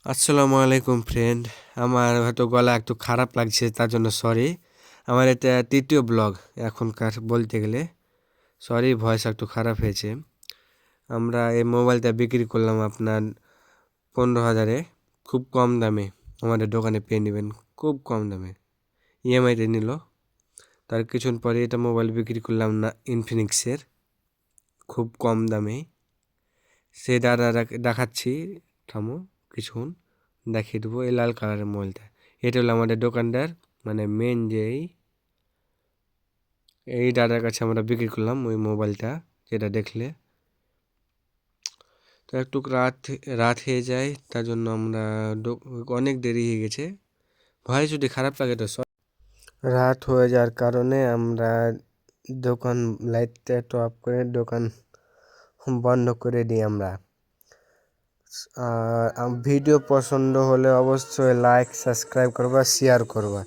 আসসালামু আলাইকুম ফ্রেন্ড। আমার হয়তো গলা একটু খারাপ লাগছে, তার জন্য সরি। আমার এটা তৃতীয় ব্লগ এখনকার বলতে গেলে। সরি, ভয়েস একটু খারাপ হয়েছে। আমরা এই মোবাইলটা বিক্রি করলাম আপনার 15,000-এ, খুব কম দামে। আমাদের দোকানে পেয়ে নেবেন খুব কম দামে, ইএমআইতে নিল। তার কিছুক্ষণ পরে এটা মোবাইল বিক্রি করলাম না ইনফিনিক্সের, খুব কম দামে। সে দাদা দেখাচ্ছি, থামো কিছুক্ষণ দেখিয়ে দেবো। এই লাল কালারের মোবাইলটা, এটা হলো আমাদের দোকানদার, মানে মেন এই দাদার কাছে আমরা বিক্রি করলাম ওই মোবাইলটা, যেটা দেখলে। তো একটু রাত রাত হয়ে যায়, তার জন্য আমরা অনেক দেরি হয়ে গেছে। ভয় যদি খারাপ লাগে তো রাত হয়ে যাওয়ার কারণে আমরা দোকান লাইটটা একটু অফ করে দোকান বন্ধ করে দিই আমরা। আর ভিডিও পছন্দ হলে অবশ্যই লাইক সাবস্ক্রাইব করবা, শেয়ার করবা।